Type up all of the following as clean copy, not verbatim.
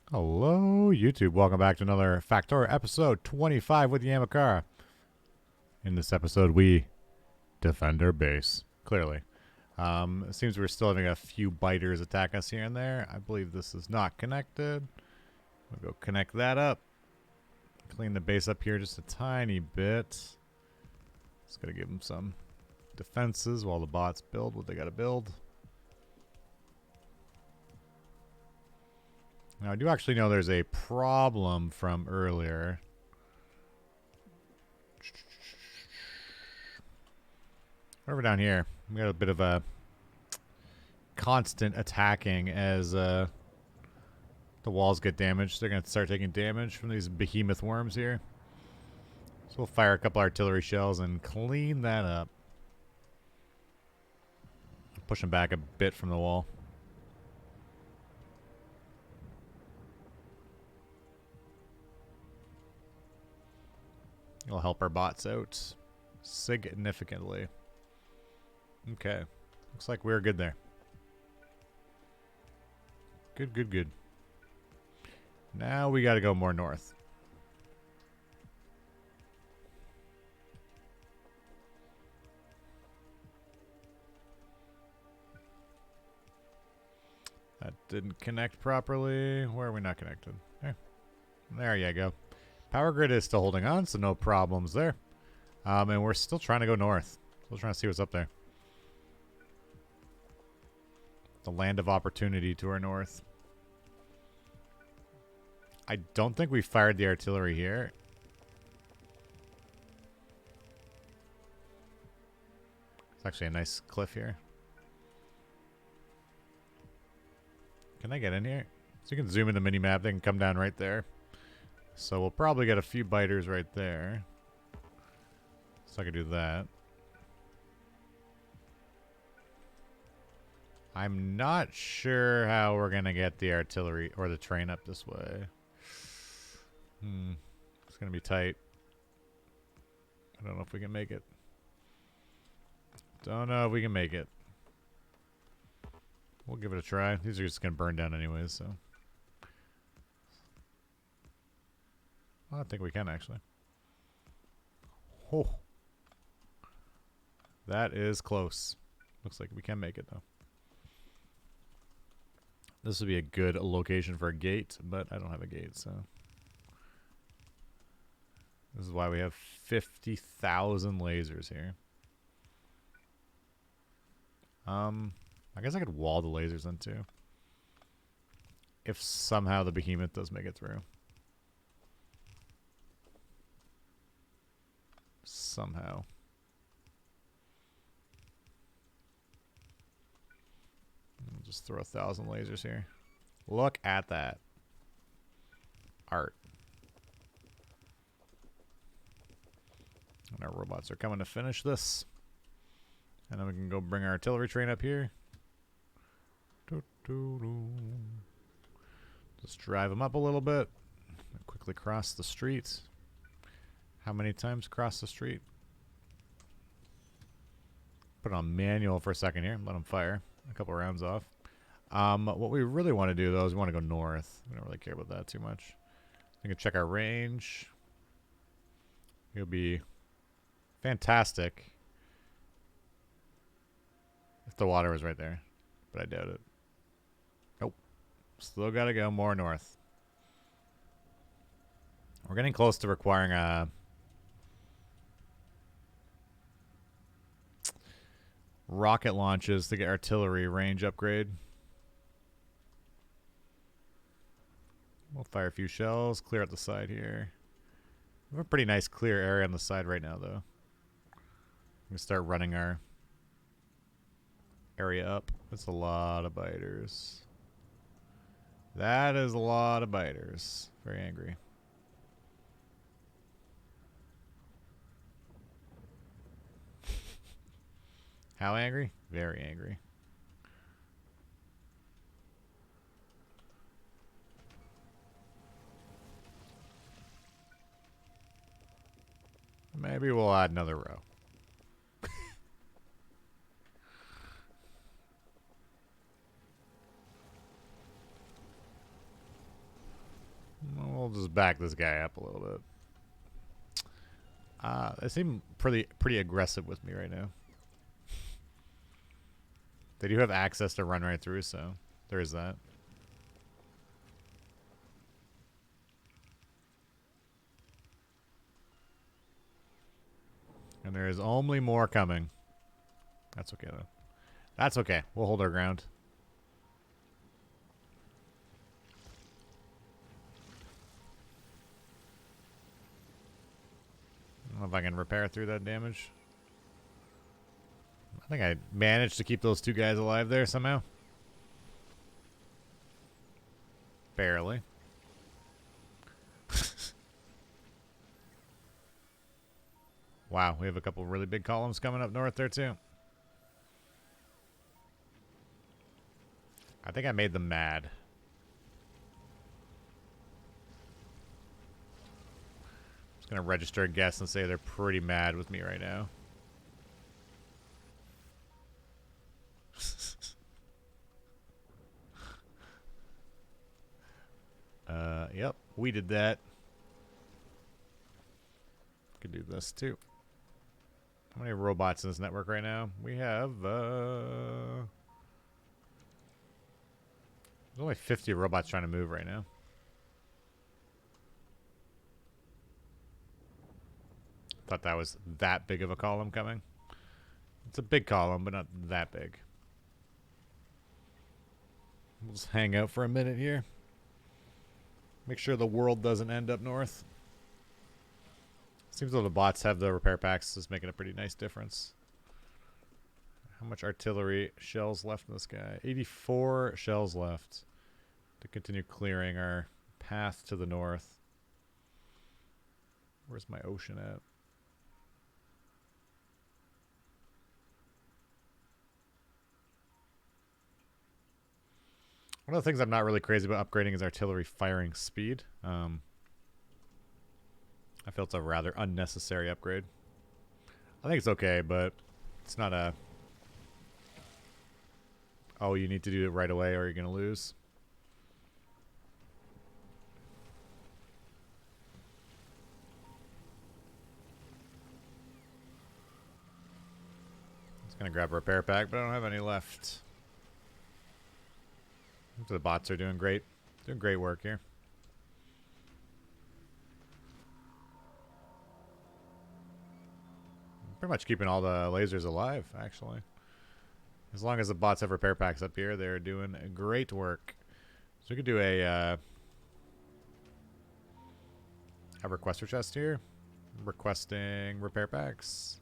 Hello, YouTube. Welcome back to another Factorio episode 25 with Yamakara. In this episode, we defend our base, clearly. It seems we're still having a few biters attack us here and there. I believe this is not connected. We'll go connect that up. Clean the base up here just a tiny bit. Just gotta give them some defenses while the bots build what they gotta build. Now, I do actually know there's a problem from earlier. Over down here, we got a bit of a constant attacking as the walls get damaged. They're going to start taking damage from these behemoth worms here. So we'll fire a couple artillery shells and clean that up. Push them back a bit from the wall. It'll help our bots out significantly. Okay. Looks like we're good there. Good, good, good. Now we got to go more north. That didn't connect properly. Where are we not connected? There you go. Power grid is still holding on, so no problems there. And we're still trying to go north. Still trying to see what's up there. The land of opportunity to our north. I don't think we fired the artillery here. It's actually a nice cliff here. Can I get in here? So you can zoom in the mini-map. They can come down right there. So we'll probably get a few biters right there. So I could do that. I'm not sure how we're going to get the artillery or the train up this way. It's going to be tight. I don't know if we can make it. Don't know if we can make it. We'll give it a try. These are just going to burn down anyways, so. I think we can, actually. Oh. That is close. Looks like we can make it, though. This would be a good location for a gate, but I don't have a gate, so. This is why we have 50,000 lasers here. I guess I could wall the lasers in, too. If somehow the behemoth does make it through. Somehow. I'll just throw 1,000 lasers here. Look at that. Art. And our robots are coming to finish this. And then we can go bring our artillery train up here. Just drive them up a little bit. Quickly cross the street. How many times cross the street? Put it on manual for a second here. Let them fire a couple rounds off. What we really want to do, though, is we want to go north. We don't really care about that too much. We can check our range. It'll be fantastic if the water was right there, but I doubt it. Nope. Still got to go more north. We're getting close to requiring a rocket launches to get artillery range upgrade. We'll fire a few shells, clear out the side here. We have a pretty nice clear area on the side right now, though. We can start running our area up. That's a lot of biters. That is a lot of biters. Very angry. How angry? Very angry. Maybe we'll add another row. We'll just back this guy up a little bit. They seem pretty aggressive with me right now. They do have access to run right through, so there is that. And there is only more coming. That's okay, though. That's okay. We'll hold our ground. I don't know if I can repair through that damage. I think I managed to keep those two guys alive there somehow. Barely. Wow, we have a couple really big columns coming up north there too. I think I made them mad. I'm just going to register a guess and say they're pretty mad with me right now. Yep, we did that. Could do this too. How many robots in this network right now? We have, there's only 50 robots trying to move right now. Thought that was that big of a column coming. It's a big column, but not that big. We'll just hang out for a minute here. Make sure the world doesn't end up north. Seems though the bots have the repair packs, is making a pretty nice difference. How much artillery shells left in this guy? 84 shells left to continue clearing our path to the north. Where's my ocean at? One of the things I'm not really crazy about upgrading is artillery firing speed. I feel it's a rather unnecessary upgrade. I think it's okay, but it's not a... Oh, you need to do it right away or you're going to lose. I was going to grab a repair pack, but I don't have any left. The bots are doing great. Doing great work here. Pretty much keeping all the lasers alive, actually. As long as the bots have repair packs up here, they're doing great work. So we could do a requester chest here. Requesting repair packs.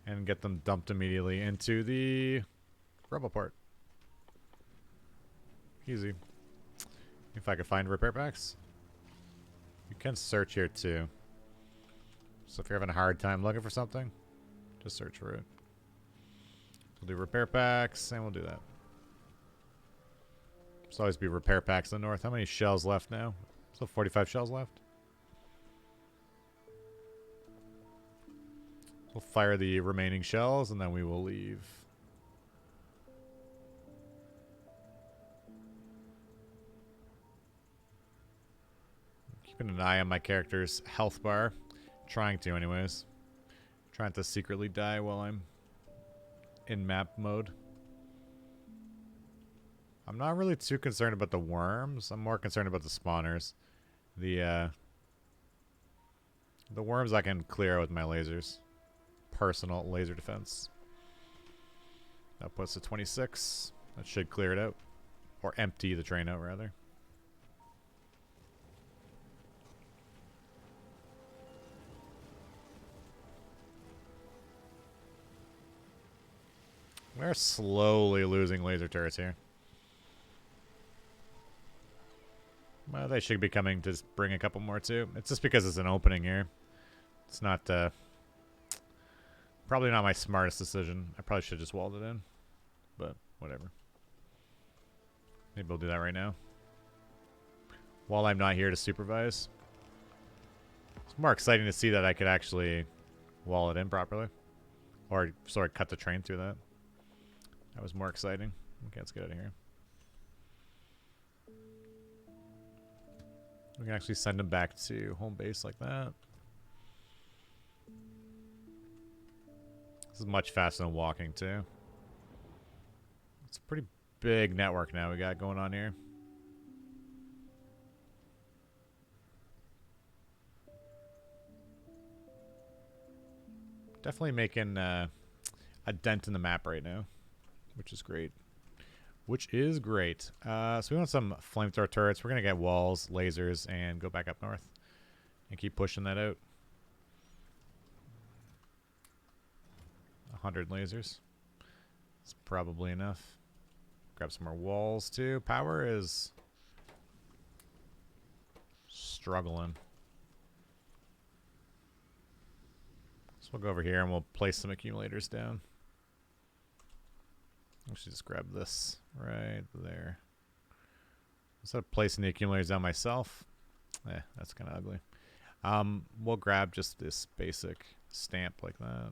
And get them dumped immediately into the rebel port. Easy. If I could find repair packs. You can search here too. So if you're having a hard time looking for something, just search for it. We'll do repair packs, and we'll do that. There's always be repair packs in the north. How many shells left now? So 45 shells left. We'll fire the remaining shells, and then we will leave. Keeping an eye on my character's health bar. Trying to, anyways. Trying to secretly die while I'm in map mode. I'm not really too concerned about the worms. I'm more concerned about the spawners. The worms I can clear with my lasers. Personal laser defense. That puts it 26. That should clear it out. Or empty the train out, rather. We're slowly losing laser turrets here. Well, they should be coming to bring a couple more too. It's just because it's an opening here. It's not, probably not my smartest decision. I probably should have just walled it in. But, whatever. Maybe we'll do that right now. While I'm not here to supervise. It's more exciting to see that I could actually wall it in properly. Or sort of cut the train through that. That was more exciting. Okay, let's get out of here. We can actually send them back to home base like that. This is much faster than walking, too. It's a pretty big network now we got going on here. Definitely making a dent in the map right now, which is great. So we want some flamethrower turrets. We're going to get walls, lasers, and go back up north. And keep pushing that out. 100 lasers. It's probably enough. Grab some more walls, too. Power is struggling. So we'll go over here and we'll place some accumulators down. Actually, just grab this right there. Instead of placing the accumulators down myself, that's kind of ugly. We'll grab just this basic stamp like that.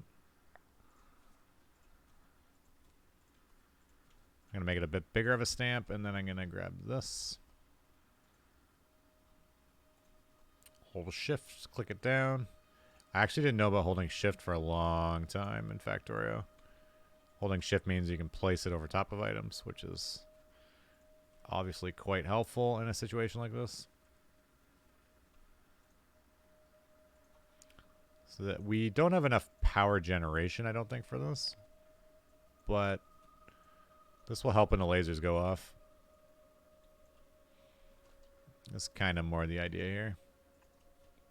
I'm going to make it a bit bigger of a stamp, and then I'm going to grab this. Hold shift, click it down. I actually didn't know about holding shift for a long time in Factorio. Holding shift means you can place it over top of items, which is obviously quite helpful in a situation like this. So that we don't have enough power generation, I don't think, for this. But this will help when the lasers go off. That's kind of more the idea here.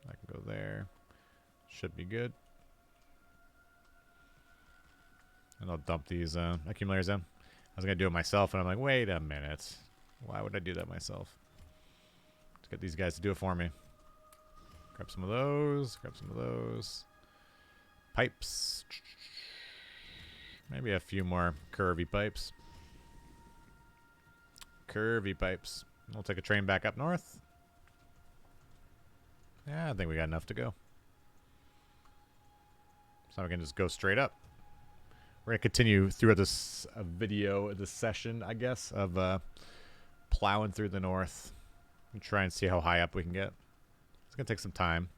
I can go there. Should be good. And I'll dump these accumulators in. I was going to do it myself, and I'm like, wait a minute. Why would I do that myself? Let's get these guys to do it for me. Grab some of those. Grab some of those. Pipes. Maybe a few more curvy pipes. Curvy pipes. We'll take a train back up north. Yeah, I think we got enough to go. So we can just go straight up. We're going to continue throughout this video, this session, I guess, of plowing through the north. And try and see how high up we can get. It's going to take some time.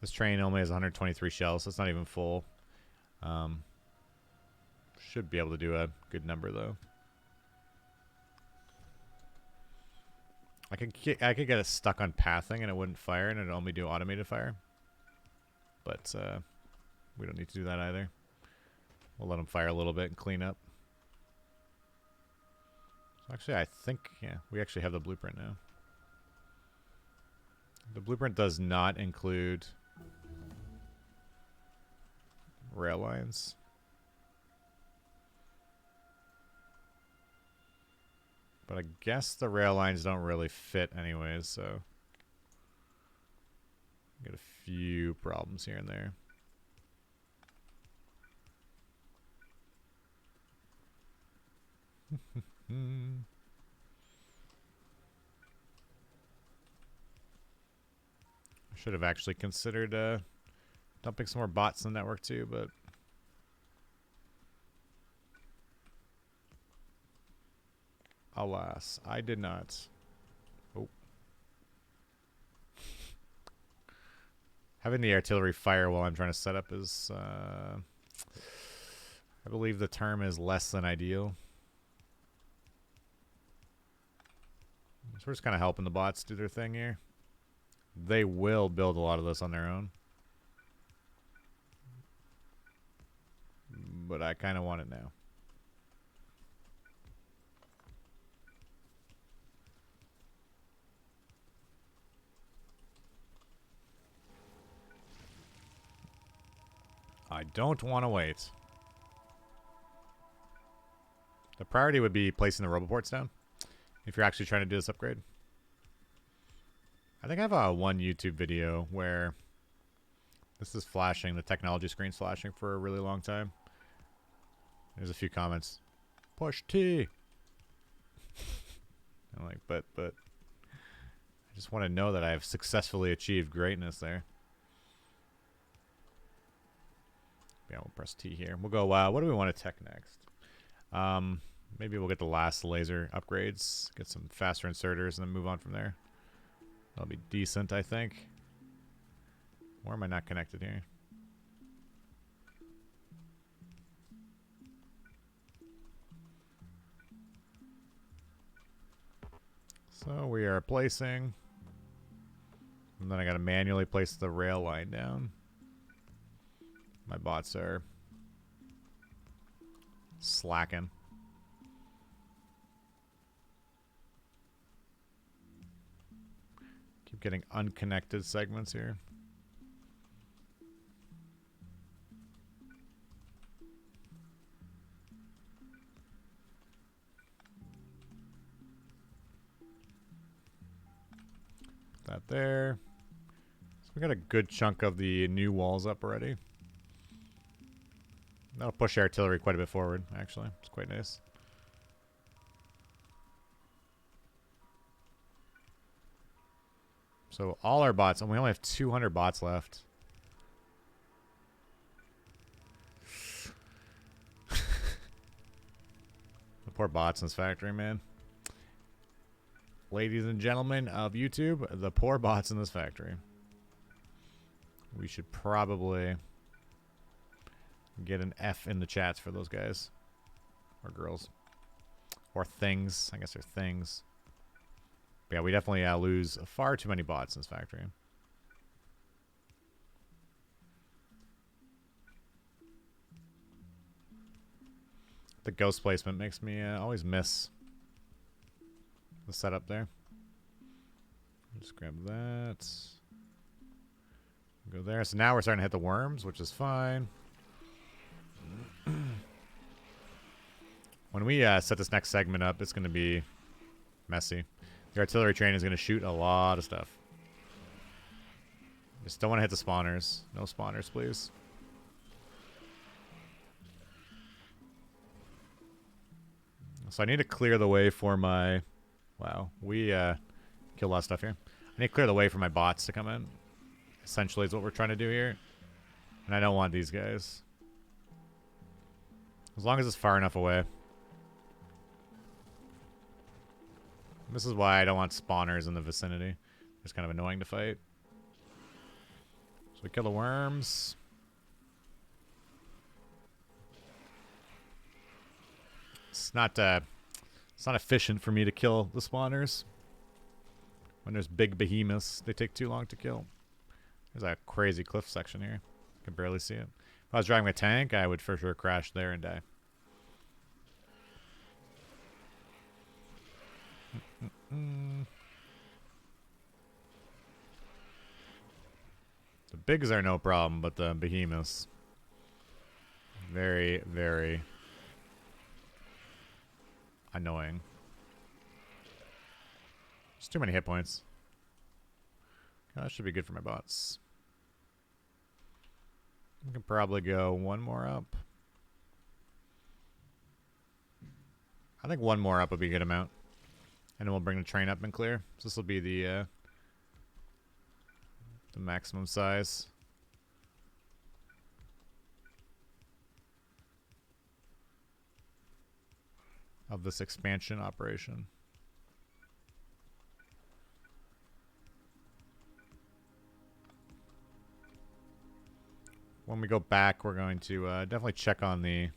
This train only has 123 shells, so it's not even full. Should be able to do a good number, though. I could get it stuck on pathing and it wouldn't fire, and it'd only do automated fire. But we don't need to do that either. We'll let them fire a little bit and clean up. So actually, I think, yeah, we actually have the blueprint now. The blueprint does not include rail lines. But I guess the rail lines don't really fit anyways, so get a few problems here and there. I should have actually considered dumping some more bots in the network too, but alas, I did not. Oh. Having the artillery fire while I'm trying to set up is, I believe the term is less than ideal. So we're just kind of helping the bots do their thing here. They will build a lot of this on their own. But I kind of want it now. I don't want to wait. The priority would be placing the roboports down if you're actually trying to do this upgrade. I think I have one YouTube video where this is flashing, the technology screen's flashing for a really long time. There's a few comments. Push T. I'm like, but I just want to know that I have successfully achieved greatness there. Yeah, we'll press T here. We'll go, what do we want to tech next? Maybe we'll get the last laser upgrades, get some faster inserters, and then move on from there. That'll be decent, I think. Or am I not connected here? So we are placing. And then I gotta manually place the rail line down. My bots are slacking. Keep getting unconnected segments here. Put that there. So we got a good chunk of the new walls up already. That'll push artillery quite a bit forward, actually. It's quite nice. So all our bots, and we only have 200 bots left. The poor bots in this factory, man. Ladies and gentlemen of YouTube, the poor bots in this factory. We should probably get an F in the chats for those guys. Or girls. Or things. I guess they're things. But yeah, we definitely lose far too many bots in this factory. The ghost placement makes me always miss the setup there. Just grab that. Go there. So now we're starting to hit the worms, which is fine. When we set this next segment up, it's going to be messy. The artillery train is going to shoot a lot of stuff. Just don't want to hit the spawners. No spawners, please. So I need to clear the way for my... Wow, we kill a lot of stuff here. I need to clear the way for my bots to come in. Essentially is what we're trying to do here. And I don't want these guys. As long as it's far enough away. This is why I don't want spawners in the vicinity. It's kind of annoying to fight. So we kill the worms. It's not efficient for me to kill the spawners. When there's big behemoths, they take too long to kill. There's a crazy cliff section here. I can barely see it. If I was driving a tank, I would for sure crash there and die. The bigs are no problem, but the behemoths, very, very annoying. Just too many hit points. Oh, that should be good for my bots. We can probably go one more up. I think one more up would be a good amount. And then we'll bring the train up and clear. So this will be the maximum size. Of this expansion operation. When we go back, we're going to definitely check on the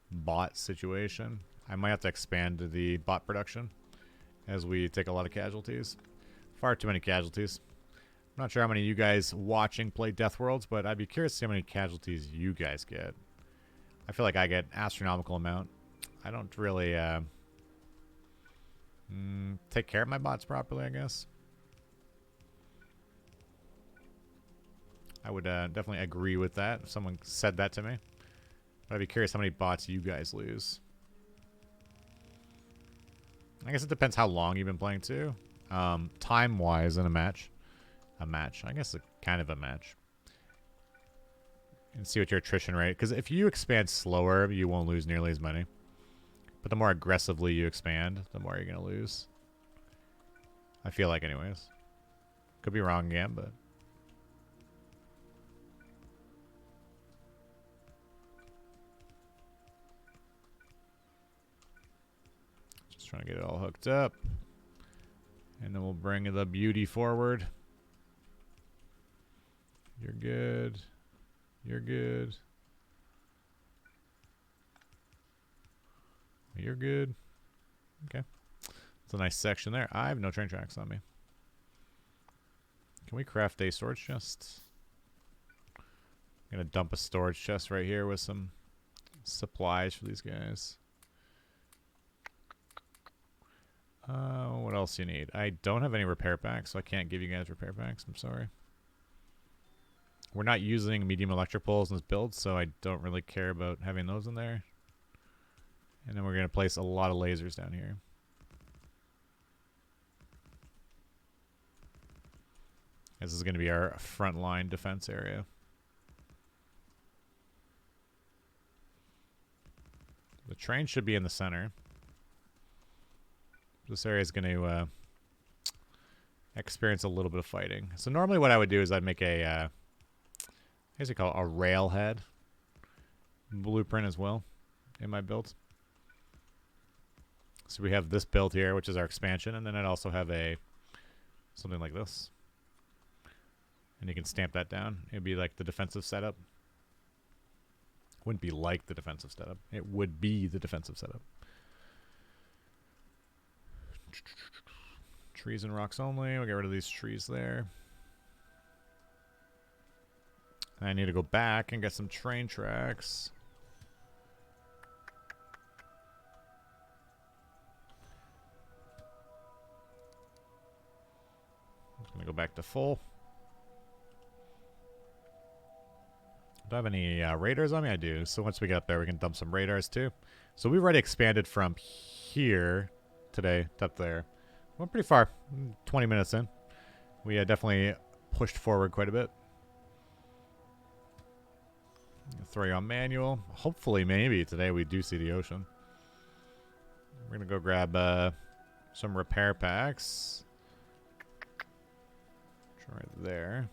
bot situation. I might have to expand the bot production as we take a lot of casualties. Far too many casualties. I'm not sure how many of you guys watching play Death Worlds, but I'd be curious to see how many casualties you guys get. I feel like I get astronomical amount. I don't really take care of my bots properly, I guess. I would definitely agree with that if someone said that to me. But I'd be curious how many bots you guys lose. I guess it depends how long you've been playing too. Time-wise in a match. I guess kind of a match. And see what your attrition rate... Because if you expand slower, you won't lose nearly as many. But the more aggressively you expand, the more you're going to lose. I feel like anyways. Could be wrong again, but... Just trying to get it all hooked up. And then we'll bring the beauty forward. You're good. You're good. You're good. Okay. It's a nice section there. I have no train tracks on me. Can we craft a storage chest? I'm going to dump a storage chest right here with some supplies for these guys. What else do you need? I don't have any repair packs, so I can't give you guys repair packs. I'm sorry. We're not using medium electric poles in this build, so I don't really care about having those in there. And then we're going to place a lot of lasers down here. This is going to be our frontline defense area. The train should be in the center. This area is going to experience a little bit of fighting. So normally what I would do is I'd make a, I guess you call it a railhead blueprint as well in my build. So we have this build here, which is our expansion, and then I'd also have a something like this. And you can stamp that down. It'd be like the defensive setup. Wouldn't be like the defensive setup. It would be the defensive setup. Trees and rocks only. We'll get rid of these trees there. I need to go back and get some train tracks. I'm going to go back to full. Do I have any radars on me? I do. So once we get up there, we can dump some radars too. So we've already expanded from here today to up there. Went pretty far. 20 minutes in. We definitely pushed forward quite a bit. Throw you on manual. Hopefully, maybe today we do see the ocean. We're going to go grab some repair packs. Right there.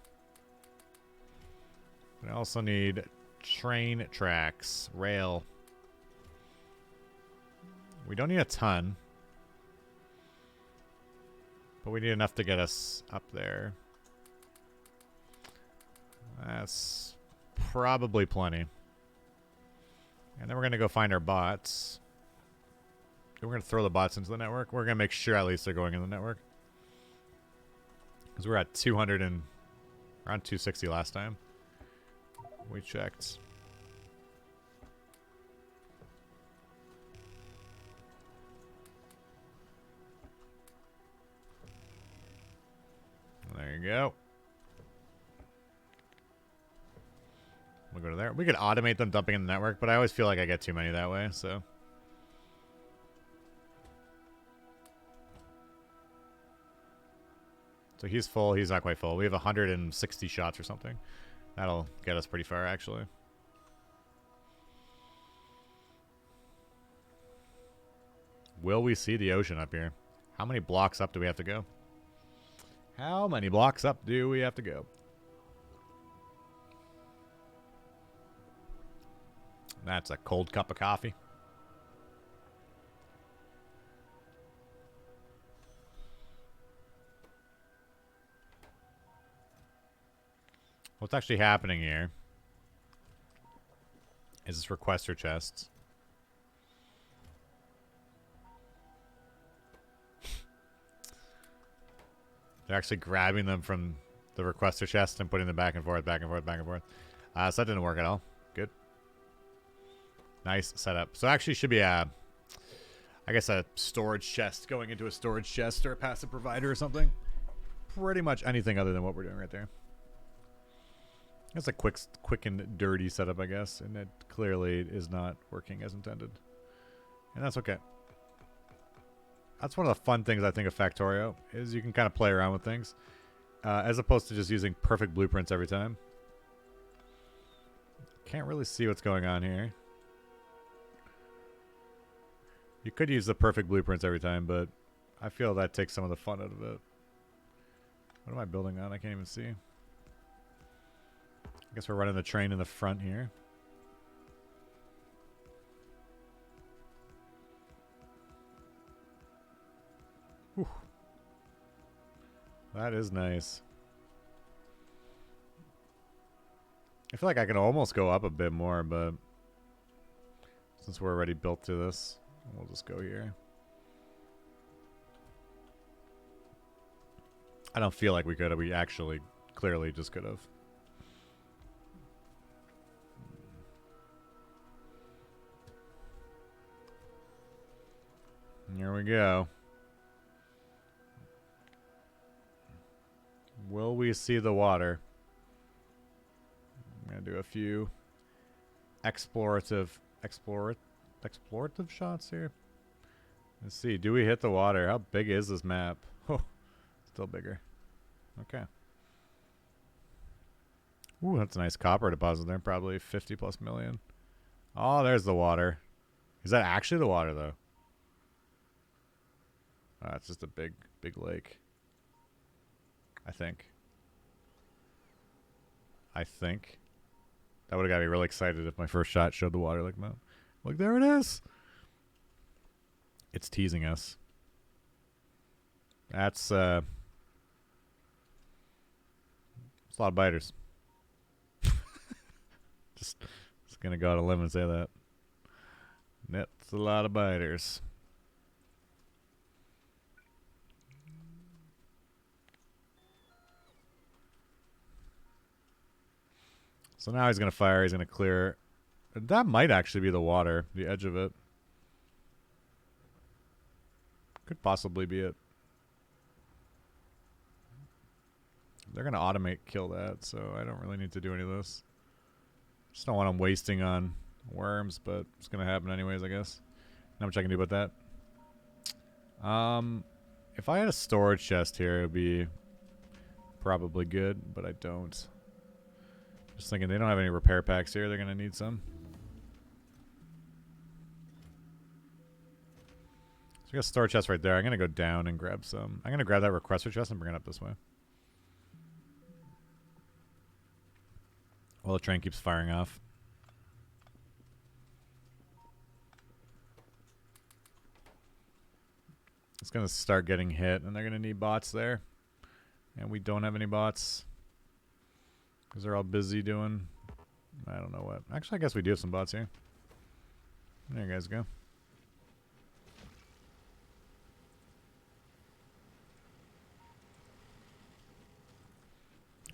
I also need train tracks, rail. We don't need a ton, but we need enough to get us up there. That's probably plenty. And then we're going to go find our bots. We're going to throw the bots into the network. We're going to make sure at least they're going in the network. Because we're at 200 and around 260 last time. We checked. There you go. We'll go to there. We could automate them dumping in the network, but I always feel like I get too many that way, so. So he's full. He's not quite full. We have 160 shots or something. That'll get us pretty far, actually. Will we see the ocean up here? How many blocks up do we have to go? How many blocks up do we have to go? That's a cold cup of coffee. What's actually happening here is this requester chests. They're actually grabbing them from the requester chest and putting them back and forth, back and forth, back and forth. So that didn't work at all. Good. Nice setup. So actually should be a, I guess a storage chest going into a storage chest or a passive provider or something. Pretty much anything other than what we're doing right there. It's a quick and dirty setup, I guess, and it clearly is not working as intended. And that's okay. That's one of the fun things I think of Factorio, is you can kind of play around with things, as opposed to just using perfect blueprints every time. Can't really see what's going on here. You could use the perfect blueprints every time, but I feel that takes some of the fun out of it. What am I building on? I can't even see. I guess we're running the train in the front here. Whew. That is nice. I feel like I can almost go up a bit more, but since we're already built to this, we'll just go here. I don't feel like we could have. We actually clearly just could have. Here we go. Will we see the water? I'm going to do a few explorative shots here. Let's see. Do we hit the water? How big is this map? Oh, still bigger. Okay. Ooh, that's a nice copper deposit there. Probably 50 plus million. Oh, there's the water. Is that actually the water, though? It's just a big lake. I think. That would have got me really excited if my first shot showed the water like that. Look, there it is. It's teasing us. That's a lot of biters. just gonna go out on a limb and say that. That's a lot of biters. So now he's going to fire. He's going to clear. That might actually be the water, the edge of it. Could possibly be it. They're going to automate kill that, so I don't really need to do any of this. Just don't want them wasting on worms, but it's going to happen anyways, I guess. Not much I can do about that. If I had a storage chest here, it would be probably good, but I don't. Just thinking they don't have any repair packs here. They're going to need some. So we got a storage chest right there. I'm going to go down and grab some. I'm going to grab that requester chest and bring it up this way. While the train keeps firing off. It's going to start getting hit, and they're going to need bots there. And we don't have any bots. Because they're all busy doing, I don't know what. Actually, I guess we do have some bots here. There you guys go.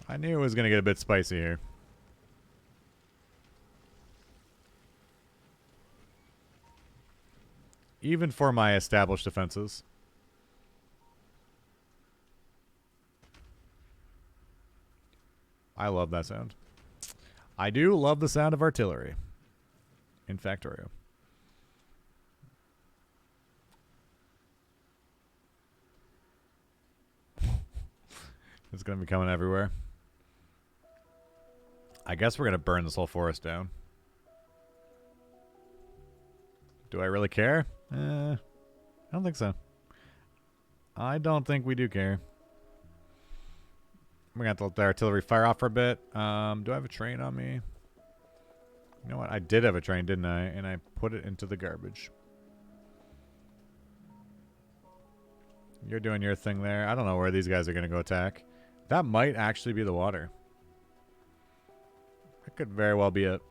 I knew it was going to get a bit spicy here. Even for my established defenses. I love that sound. I do love the sound of artillery in Factorio. It's going to be coming everywhere. I guess we're going to burn this whole forest down. Do I really care? I don't think so. I don't think we do care. We're going to have to let the artillery fire off for a bit. Do I have a train on me? You know what? I did have a train, didn't I? And I put it into the garbage. You're doing your thing there. I don't know where these guys are going to go attack. That might actually be the water. That could very well be it.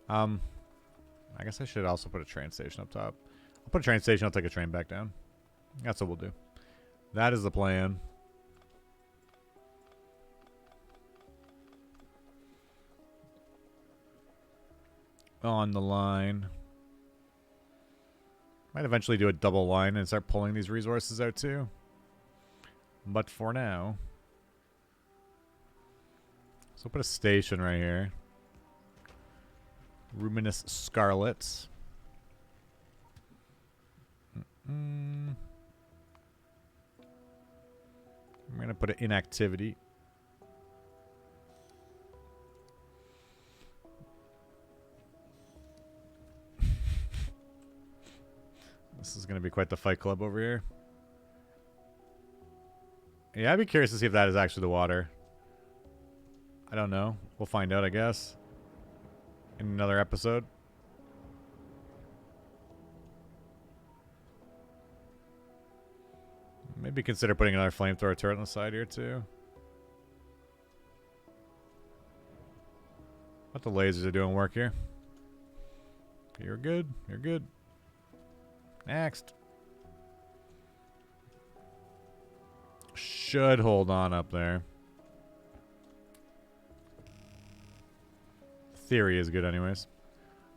I guess I should also put a train station up top. I'll put a train station. I'll take a train back down. That's what we'll do. That is the plan. On the line. Might eventually do a double line and start pulling these resources out too. But for now. So we'll put a station right here. Ruminous Scarlet. I'm going to put it in activity. This is going to be quite the fight club over here. Yeah, I'd be curious to see if that is actually the water. I don't know. We'll find out, I guess. In another episode. Maybe Maybe consider putting another flamethrower turret on the side here too. But the lasers are doing work here. You're good. You're good. Next. Should hold on up there. Theory is good anyways.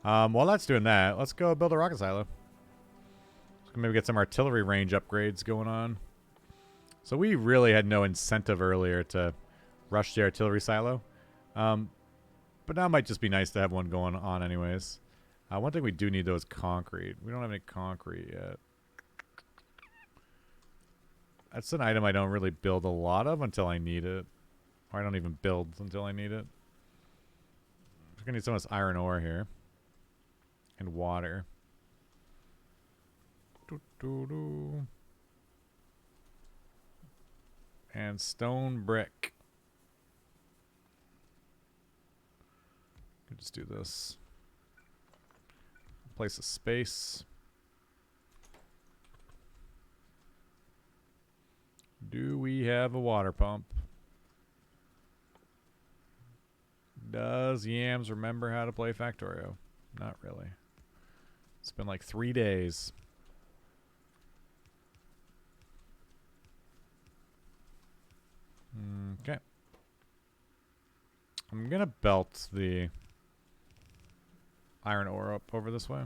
While that's doing that, let's go build a rocket silo. Let's maybe get some artillery range upgrades going on. So we really had no incentive earlier to rush the artillery silo. But now it might just be nice to have one going on anyways. One thing we do need though is concrete. We don't have any concrete yet. That's an item I don't really build a lot of until I need it. Or I don't even build until I need it. We're gonna need some of this iron ore here. And water. And stone brick. Just do this. Place a space. Do we have a water pump? Does Yams remember how to play Factorio? Not really. It's been like 3 days. Okay. I'm gonna belt the iron ore up over this way.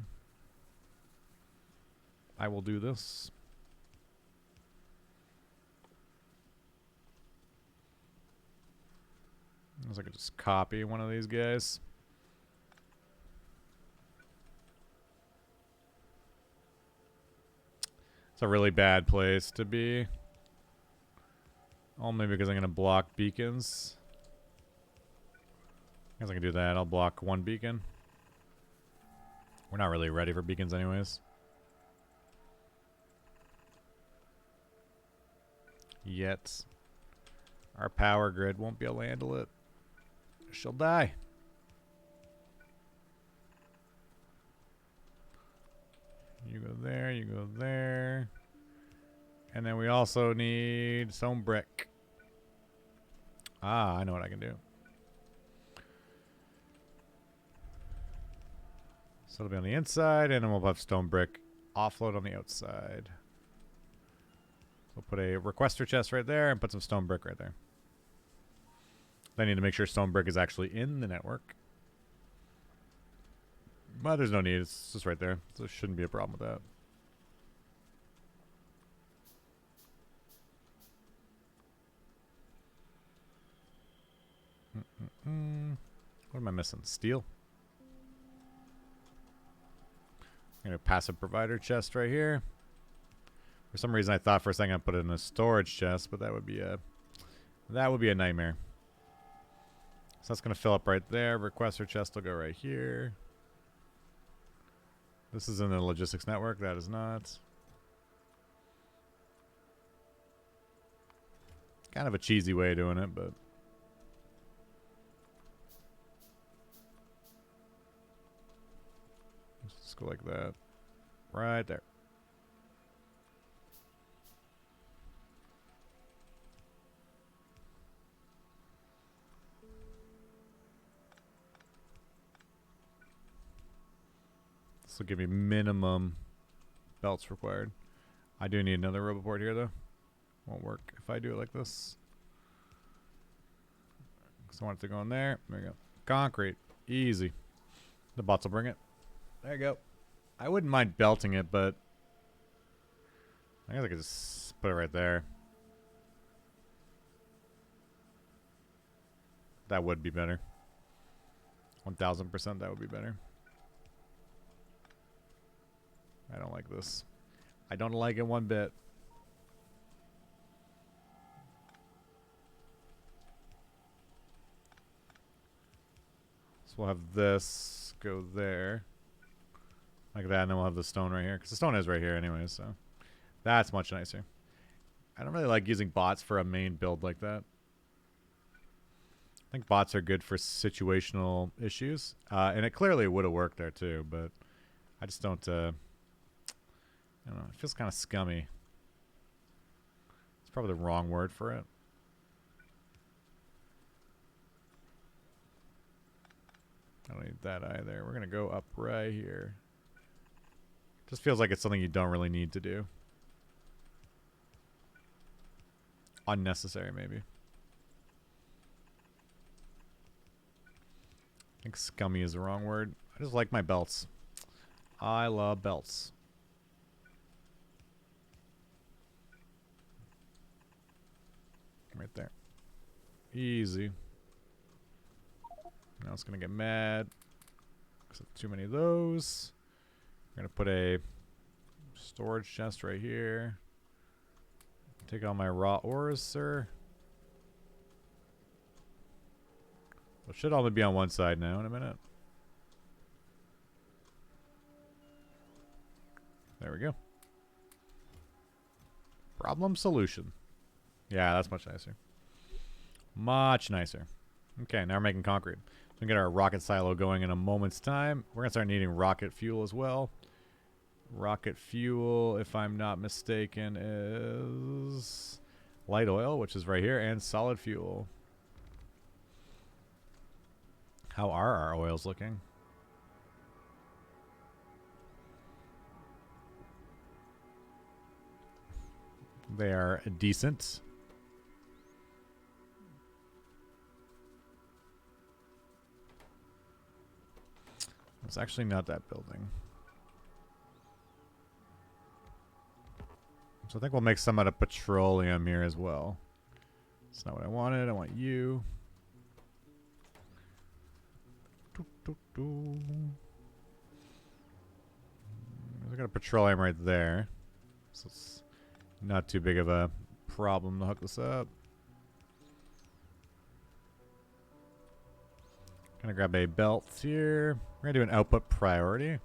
I will do this. As I could just copy one of these guys. It's a really bad place to be. Only because I'm going to block beacons. I guess I can do that. I'll block one beacon. We're not really ready for beacons anyways. Yet. Our power grid won't be able to handle it. She'll die. You go there, you go there. And then we also need stone brick. Ah, I know what I can do. So it'll be on the inside, and then we'll have stone brick offload on the outside. We'll put a requester chest right there and put some stone brick right there. I need to make sure stone brick is actually in the network. But there's no need. It's just right there. So there shouldn't be a problem with that. What am I missing? Steel? I'm going to passive provider chest right here. For some reason I thought for a second I'd put it in a storage chest, but that would be a nightmare. So that's going to fill up right there. Requester chest will go right here. This is in the logistics network. That is not. Kind of a cheesy way of doing it, but. Let's just go like that. Right there. This will give me minimum belts required. I do need another roboport here though. Won't work if I do it like this. Because I want it to go in there. There you go. Concrete. Easy. The bots will bring it. There you go. I wouldn't mind belting it, but I guess I could just put it right there. That would be better. 1000% that would be better. I don't like this. I don't like it one bit. So we'll have this go there. Like that, and then we'll have the stone right here. Because the stone is right here anyway, so. That's much nicer. I don't really like using bots for a main build like that. I think bots are good for situational issues. And it clearly would have worked there too, but I just don't... I don't know. It feels kind of scummy probably the wrong word for it. I don't need that either. We're going to go up right here. Just feels like it's something you don't really need to do. Unnecessary, maybe. I think scummy is the wrong word. I just like my belts. I love belts. Right there. Easy. Now it's going to get mad. Because of too many of those. We're going to put a storage chest right here. Take all my raw ores, sir. It should only be on one side now in a minute. There we go. Problem solution. Yeah, that's much nicer. Much nicer. Okay, now we're making concrete. So we can get our rocket silo going in a moment's time. We're going to start needing rocket fuel as well. Rocket fuel, if I'm not mistaken, is light oil, which is right here, and solid fuel. How are our oils looking? They are decent. It's actually not that building. So I think we'll make some out of petroleum here as well. That's not what I wanted. I want you. I got a petroleum right there. So it's not too big of a problem to hook this up. Gonna grab a belt here. We're gonna do an output priority.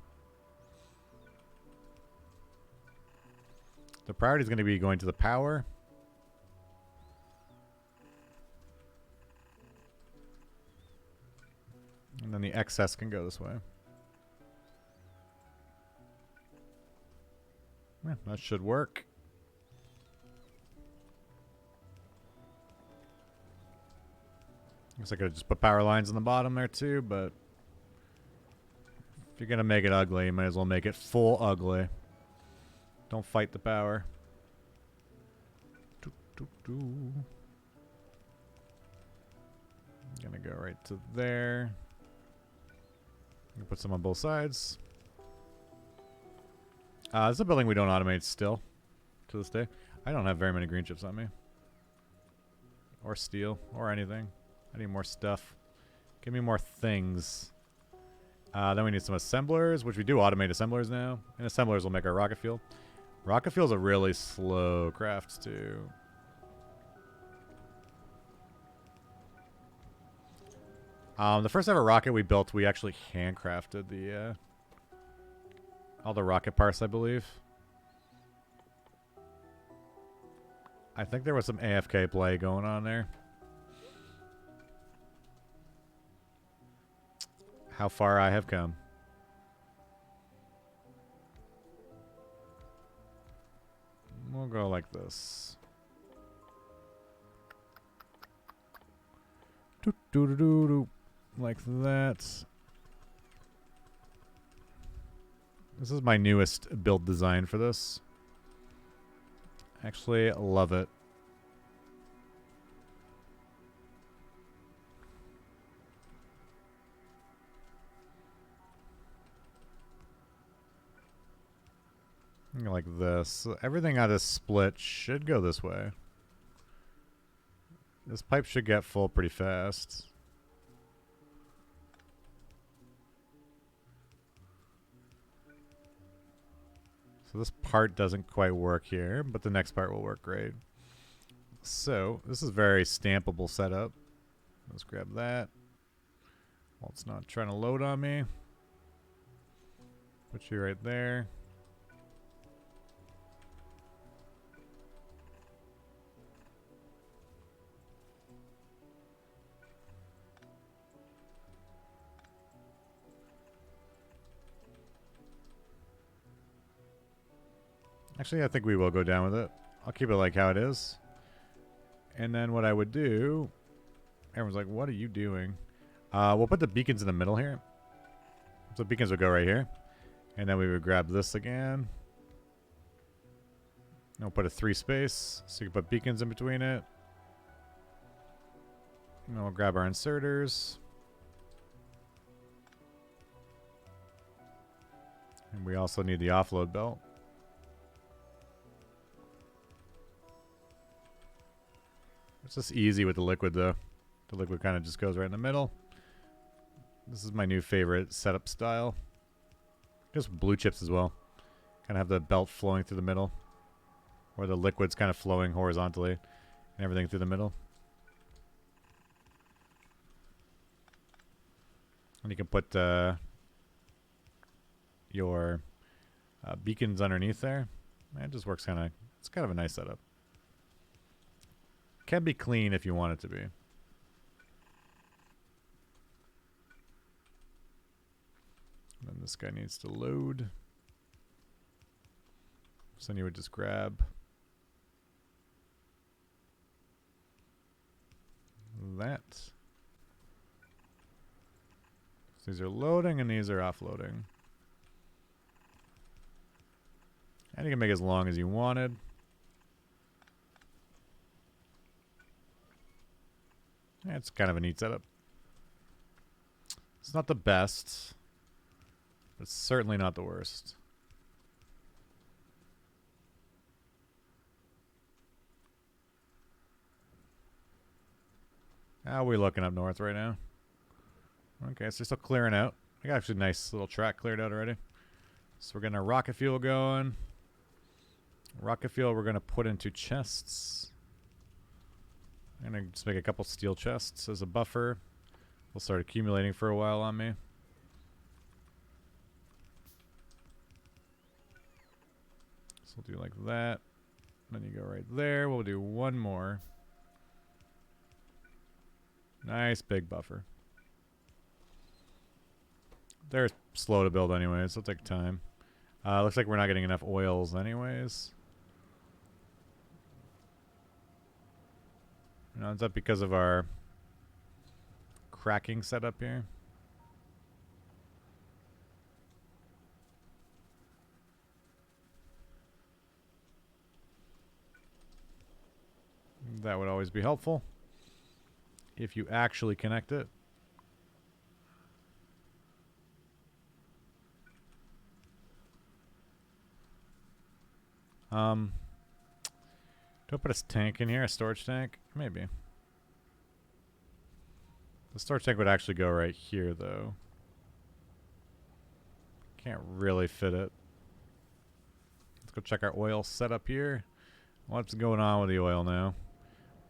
The priority is going to be going to the power. And then the excess can go this way. Yeah, that should work. Guess I could have just put power lines in the bottom there too, but if you're going to make it ugly, you might as well make it full ugly. Don't fight the power. I'm gonna go right to there. I'm gonna put some on both sides. This is a building we don't automate still to this day. I don't have very many green chips on me. Or steel. Or anything. I need more stuff. Give me more things. Then we need some assemblers, which we do automate assemblers now. And assemblers will make our rocket fuel. Rocket fuel is a really slow craft, too. The first ever rocket we built, we actually handcrafted the, all the rocket parts, I believe. I think there was some AFK play going on there. How far I have come. We'll go like this. Like that. This is my newest build design for this. Actually, love it. Like this. Everything out of split should go this way. This pipe should get full pretty fast. So this part doesn't quite work here, but the next part will work great. So this is very stampable setup. Let's grab that. Well, it's not trying to load on me. Put you right there. Actually, I think we will go down with it. I'll keep it like how it is. And then what I would do, everyone's like, what are you doing? We'll put the beacons in the middle here. So beacons would go right here. And then we would grab this again. And we'll put a 3 space. So you can put beacons in between it. And then we'll grab our inserters. And we also need the offload belt. It's just easy with the liquid though. The liquid kind of just goes right in the middle. This is my new favorite setup style. Just blue chips as well. Kind of have the belt flowing through the middle. Or the liquid's kind of flowing horizontally. And everything through the middle. And you can put your beacons underneath there. It just works kind of... It's kind of a nice setup. Can be clean if you want it to be. And then this guy needs to load. So then you would just grab that. So these are loading and these are offloading. And you can make it as long as you wanted. Yeah, it's kind of a neat setup. It's not the best, but it's certainly not the worst. How are we looking up north right now? Okay, so they're still clearing out. I got actually a nice little track cleared out already. So we're getting our rocket fuel going. Rocket fuel we're going to put into chests. I'm going to just make a couple steel chests as a buffer. They'll start accumulating for a while on me. So we'll do like that. Then you go right there. We'll do one more. Nice big buffer. They're slow to build anyways, so it'll take time. Looks like we're not getting enough oils anyways. Is that because of our cracking setup here? That would always be helpful if you actually connect it. Do I put a tank in here? A storage tank? Maybe. The storage tank would actually go right here, though. Can't really fit it. Let's go check our oil setup here. What's going on with the oil now?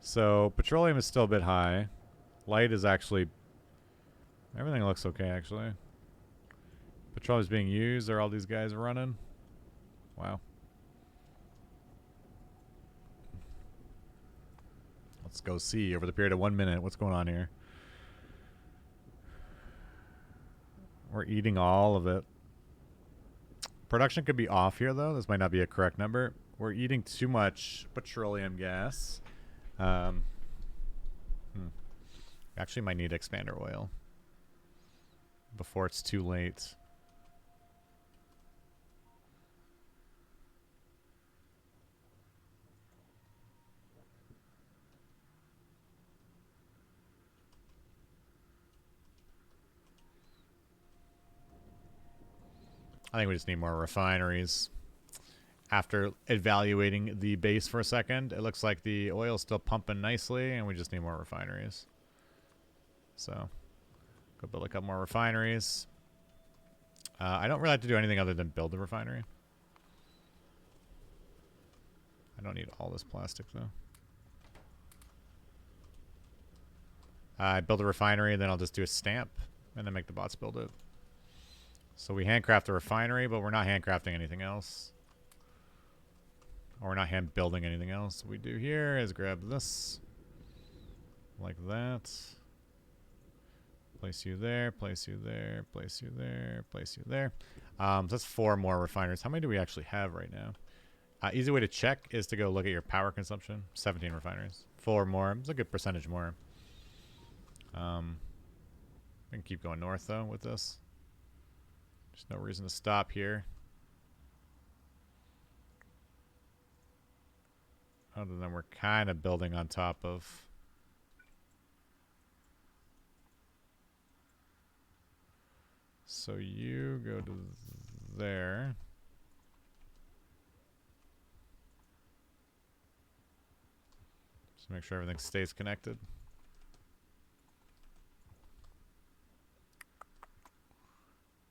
So, petroleum is still a bit high. Light is actually... Everything looks okay, actually. Petroleum is being used. Are all these guys running? Wow. Let's go see over the period of 1 minute what's going on here. We're eating all of it. Production could be off here, though. This might not be a correct number. We're eating too much petroleum gas. Actually might need expander oil before it's too late. I think we just need more refineries. After evaluating the base for a second, it looks like the oil's still pumping nicely, and we just need more refineries. So, go build a couple more refineries. I don't really have to do anything other than build the refinery. I don't need all this plastic, though. I build a refinery, and then I'll just do a stamp, and then make the bots build it. So we handcraft a refinery, but we're not handcrafting anything else. Or we're not hand building anything else. What we do here is grab this. Like that. Place you there, place you there, place you there, place you there. So that's 4 more refiners. How many do we actually have right now? Easy way to check is to go look at your power consumption. 17 refineries. 4 more. It's a good percentage more. We can keep going north, though, with this. There's no reason to stop here. Other than we're kind of building on top of... So you go to there. Just make sure everything stays connected.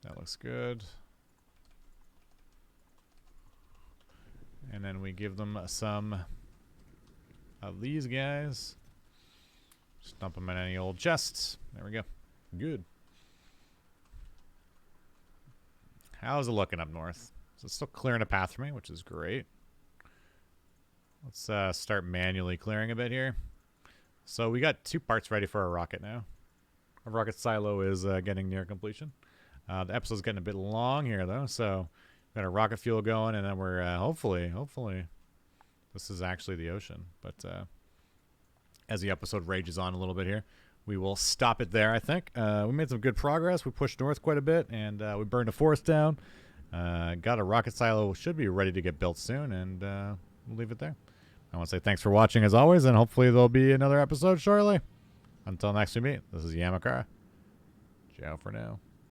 That looks good. And then we give them some of these guys. Just dump them in any old chests. There we go. Good. How's it looking up north? So it's still clearing a path for me, which is great. Let's start manually clearing a bit here. So we got 2 parts ready for our rocket now. Our rocket silo is getting near completion. The episode's getting a bit long here, though, so got our rocket fuel going, and then we're hopefully, this is actually the ocean. But as the episode rages on a little bit here, we will stop it there, I think. We made some good progress. We pushed north quite a bit, and we burned a forest down. Got a rocket silo. Should be ready to get built soon, and we'll leave it there. I want to say thanks for watching, as always, and hopefully there'll be another episode shortly. Until next we meet, this is Yamakara. Ciao for now.